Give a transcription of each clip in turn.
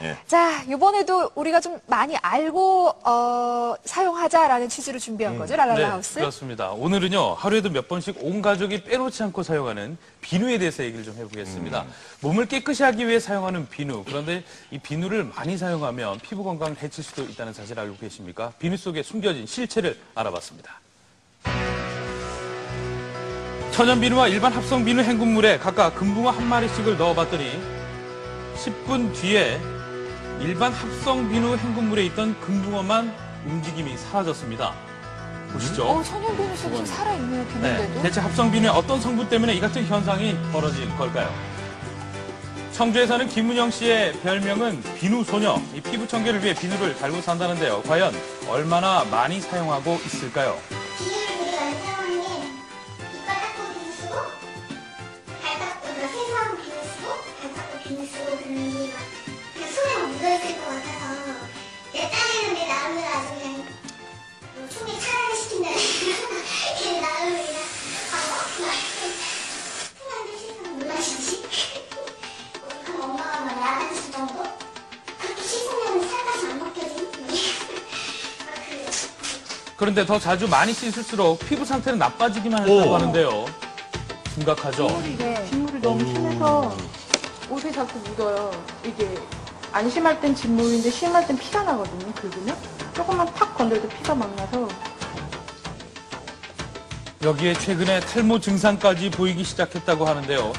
예. 자, 이번에도 우리가 좀 많이 알고 사용하자라는 취지로 준비한 거죠, 랄랄라 네, 하우스? 그렇습니다. 오늘은요, 하루에도 몇 번씩 온 가족이 빼놓지 않고 사용하는 비누에 대해서 얘기를 좀 해보겠습니다. 몸을 깨끗이 하기 위해 사용하는 비누. 그런데 이 비누를 많이 사용하면 피부 건강을 해칠 수도 있다는 사실 알고 계십니까? 비누 속에 숨겨진 실체를 알아봤습니다. 천연 비누와 일반 합성 비누 헹군물에 각각 금붕어 한 마리씩을 넣어봤더니 10분 뒤에 일반 합성 비누 헹군물에 있던 금붕어만 움직임이 사라졌습니다. 보시죠. 천연 비누 속에 좀 살아있네요, 네, 비누인데도. 대체 합성 비누의 어떤 성분 때문에 이 같은 현상이 벌어진 걸까요? 청주에 사는 김은영 씨의 별명은 비누 소녀. 이 피부 청결을 위해 비누를 달고 산다는데요. 과연 얼마나 많이 사용하고 있을까요? 비누를 되게 많이 사용하는 게 이빨 닦고 비누 쓰고 발 닦고 세수하고 비누 쓰고 발 닦고 비누 쓰고 그러는 게 손에 묻어있을 것 같아서 내 땀에는 내 나름대로 아주 그냥 충분히 차단을 시킨다 걔 나름을 그냥 생각도 씻으면 물 마시듯이 그럼 엄마가 막 야단칠 정도? 그렇게 씻으면 살까지 안 벗겨진? 그런데 더 자주 많이 씻을수록 피부 상태는 나빠지기만 한다고 하는데요. 심각하죠? 진물이 너무 심해서 옷에 자꾸 묻어요. 이게 안 심할 땐 진물인데 심할 땐 피가 나거든요. 긁으면 조금만 탁 건드려도 피가 막 나서. 여기에 최근에 탈모 증상까지 보이기 시작했다고 하는데요.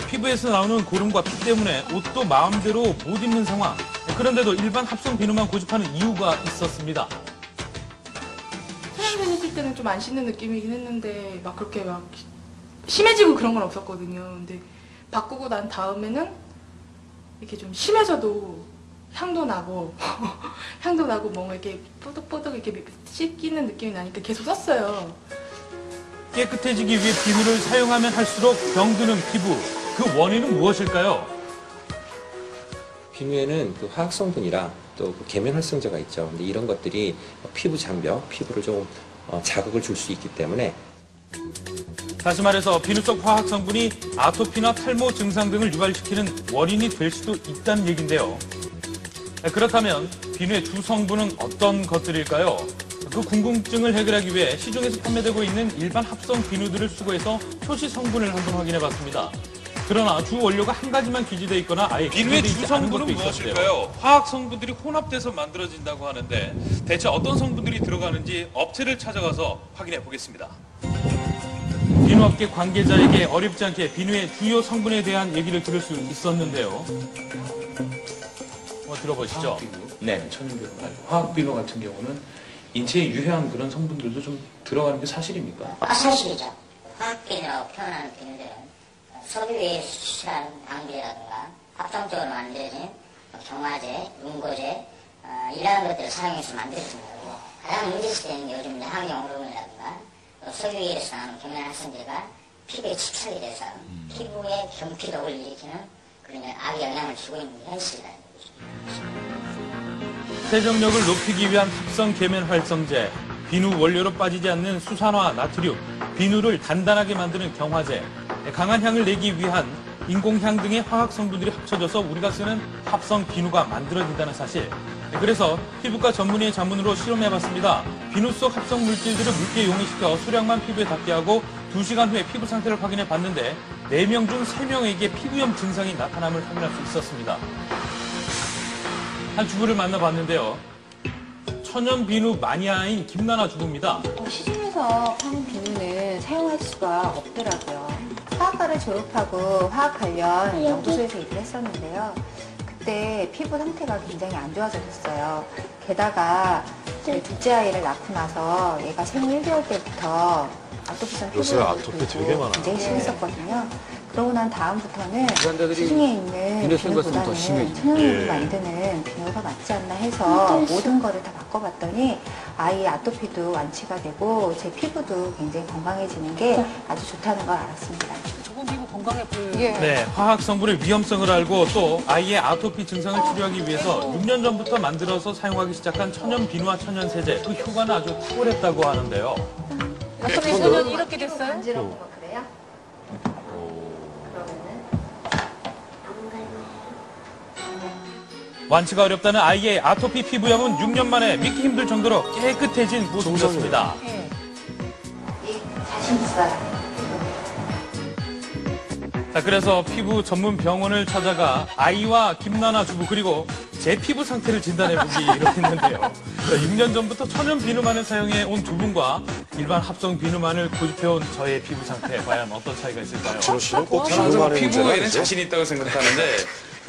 피부에서 나오는 고름과 피 때문에 옷도 마음대로 못 입는 상황. 그런데도 일반 합성 비누만 고집하는 이유가 있었습니다. 천연 비누 쓸 때는 좀 안 씻는 느낌이긴 했는데 막 그렇게 막 심해지고 그런 건 없었거든요. 근데 바꾸고 난 다음에는 이렇게 좀 심해져도 향도 나고 향도 나고 뭔가 이렇게 뽀득뽀득 이렇게 씻기는 느낌이 나니까 계속 썼어요. 깨끗해지기 위해 비누를 사용하면 할수록 병드는 피부. 그 원인은 무엇일까요? 비누에는 그 화학 성분이라 또 그 계면 활성제가 있죠. 근데 이런 것들이 피부 장벽, 피부를 좀 자극을 줄 수 있기 때문에 다시 말해서 비누 속 화학 성분이 아토피나 탈모 증상 등을 유발시키는 원인이 될 수도 있다는 얘기인데요. 그렇다면 비누의 주 성분은 어떤 것들일까요? 그 궁금증을 해결하기 위해 시중에서 판매되고 있는 일반 합성 비누들을 수거해서 표시 성분을 한번 확인해봤습니다. 그러나 주 원료가 한 가지만 기재되어 있거나 아예 비누의 주 성분은 무엇일까요? 화학 성분들이 혼합돼서 만들어진다고 하는데 대체 어떤 성분들이 들어가는지 업체를 찾아가서 확인해 보겠습니다. 비누업계 관계자에게 어렵지 않게 비누의 주요 성분에 대한 얘기를 들을 수 있었는데요. 한번 들어보시죠. 화학비누, 네, 천연비누 말고 화학비누 같은 경우는 인체에 유해한 그런 성분들도 좀 들어가는 게 사실입니까? 사실이죠. 화학비누라고 표현하는 비누들은 석유에 수출하는 방비라든가 합성적으로 만들어진 경화제, 응고제 이러한 것들을 사용해서 만들어진 거고 가장 문제시되는 게 요즘 항염호르몬이라든가 석유에서 나오는 계면 활성제가 피부에 집착이 돼서 피부에 경피독을 일으키는 그런 악의 영향을 주고 있는 게 현실이라는 거죠. 세정력을 높이기 위한 합성 계면 활성제, 비누 원료로 빠지지 않는 수산화 나트륨, 비누를 단단하게 만드는 경화제, 강한 향을 내기 위한 인공향 등의 화학 성분들이 합쳐져서 우리가 쓰는 합성 비누가 만들어진다는 사실. 그래서 피부과 전문의의 자문으로 실험해봤습니다. 비누 속 합성 물질들을 물기에 용해시켜 수량만 피부에 닿게 하고 2시간 후에 피부 상태를 확인해 봤는데 4명 중 3명에게 피부염 증상이 나타남을 확인할 수 있었습니다. 한 주부를 만나봤는데요. 천연 비누 마니아인 김나나 주부입니다. 시중에서 파는 비누는 사용할 수가 없더라고요. 화학과를 졸업하고 화학 관련 연구소에서 일을 했었는데요. 그때 피부 상태가 굉장히 안 좋아졌어요. 게다가 저희 둘째 아이를 낳고 나서 얘가 생후 1개월 때부터 아토피성 피부가 굉장히 심했었거든요. 그러고 난 다음부터는 시중에 있는 비누보다는 천연으로 만드는 비누가 맞지 않나 해서 모든 거를 다 바꿔봤더니 아이의 아토피도 완치가 되고 제 피부도 굉장히 건강해지는 게 아주 좋다는 걸 알았습니다. 저건 피부 건강해 보여요. 네, 화학 성분의 위험성을 알고 또 아이의 아토피 증상을 치료하기 위해서 6년 전부터 만들어서 사용하기 시작한 천연 비누와 천연 세제, 그 효과는 아주 탁월했다고 하는데요. 아토피 천연이 이렇게 됐어요? 간지러운 거 그래요? 그러면은 완치가 어렵다는 아이의 아토피 피부염은 6년 만에 믿기 힘들 정도로 깨끗해진 모습이었습니다. 자신 있어요. 자, 그래서 피부 전문 병원을 찾아가 아이와 김나나 주부 그리고 제 피부 상태를 진단해보기 이렇게 했는데요. 자, 6년 전부터 천연 비누만을 사용해 온 두 분과 일반 합성 비누만을 고집해온 저의 피부 상태 과연 어떤 차이가 있을까요? 꼭 저는 피부에는 자신 있다고 생각하는데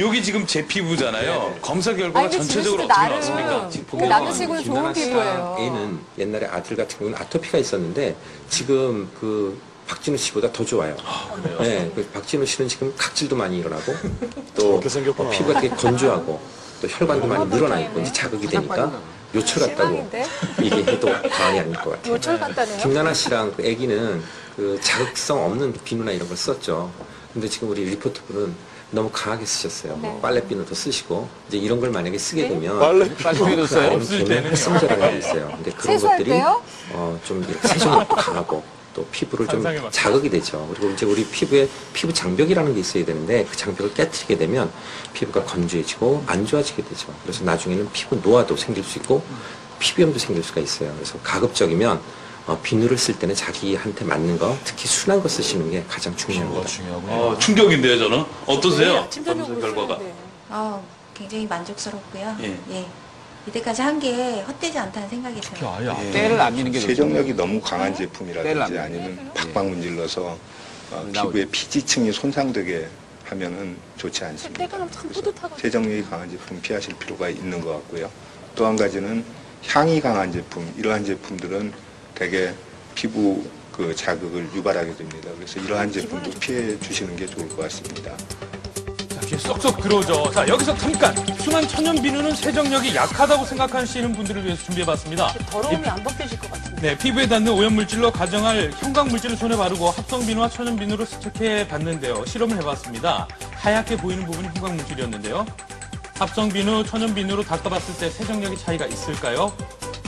여기 지금 제 피부잖아요. 검사 결과가 아니, 근데 전체적으로 진우 씨도 어떻게 나름 나왔습니까? 근데 남자치고는 좋은 김나나 씨랑 피부예요. 애는 옛날에 아들 같은 경우는 아토피가 있었는데 지금 그 박진우 씨보다 더 좋아요. 네, 그 박진우 씨는 지금 각질도 많이 일어나고 또 피부가 되게 건조하고 또 혈관도 많이 늘어나 있고 이제 자극이 되니까 요철 같다고 실망인데? 얘기해도 과언이 아닐 것 같아요. 요철 같다네요. 김나나 씨랑 그 애기는 그 자극성 없는 비누나 이런 걸 썼죠. 근데 지금 우리 리포터분은 너무 강하게 쓰셨어요. 뭐 빨래 비누도 쓰시고 이제 이런 걸 만약에 쓰게 되면 빨래비누 써요? 없을 때는요. 활성제라는 게 있어요. 근데 그런 세수할 것들이 때요? 좀 이렇게 세정력도 강하고 또 피부를 좀 상상해 봤어요. 자극이 되죠. 그리고 이제 우리 피부에 피부 장벽이라는 게 있어야 되는데 그 장벽을 깨트리게 되면 피부가 건조해지고 안 좋아지게 되죠. 그래서 나중에는 피부 노화도 생길 수 있고 피부염도 생길 수가 있어요. 그래서 가급적이면 비누를 쓸 때는 자기한테 맞는 거, 특히 순한 거 쓰시는 게 가장 중요합니다. 충격인데요, 저는. 어떠세요? 검사 결과가. 굉장히 만족스럽고요. 예. 이때까지 한 게 헛되지 않다는 생각이 들어요. 때를 안 미는 게 세정력이 너무 강한 제품이라든지 아니면 박박 문질러서 피부의 피지층이 손상되게 하면은 좋지 않습니다. 그래서 세정력이 강한 제품 피하실 필요가 있는 것 같고요. 또 한 가지는 향이 강한 제품, 이러한 제품들은 되게 피부 그 자극을 유발하게 됩니다. 그래서 이러한 제품도 피해 주시는 게 좋을 것 같습니다. 귀에 쏙쏙 들어오죠. 자, 여기서 잠깐! 순한 천연 비누는 세정력이 약하다고 생각하시는 분들을 위해서 준비해봤습니다. 더러움이 안 벗겨질 것 같은데. 네, 피부에 닿는 오염물질로 가정할 형광물질을 손에 바르고 합성비누와 천연비누로 세척해봤는데요. 실험을 해봤습니다. 하얗게 보이는 부분이 형광물질이었는데요. 합성비누, 천연비누로 닦아봤을 때 세정력이 차이가 있을까요?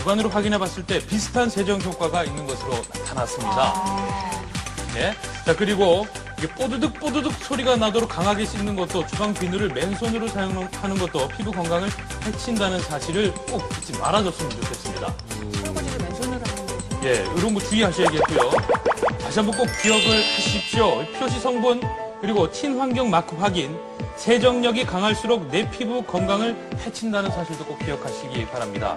육안으로 확인해봤을 때 비슷한 세정 효과가 있는 것으로 나타났습니다. 네. 자, 그리고 이게 뽀드득 소리가 나도록 강하게 씻는 것도 주방 비누를 맨손으로 사용하는 것도 피부 건강을 해친다는 사실을 꼭 잊지 말아줬으면 좋겠습니다. 설거지를 맨손으로 하는 거죠. 예, 이런 거 주의하셔야겠고요. 다시 한번 꼭 기억을 하십시오. 표시 성분 그리고 친환경 마크 확인, 세정력이 강할수록 내 피부 건강을 해친다는 사실도 꼭 기억하시기 바랍니다.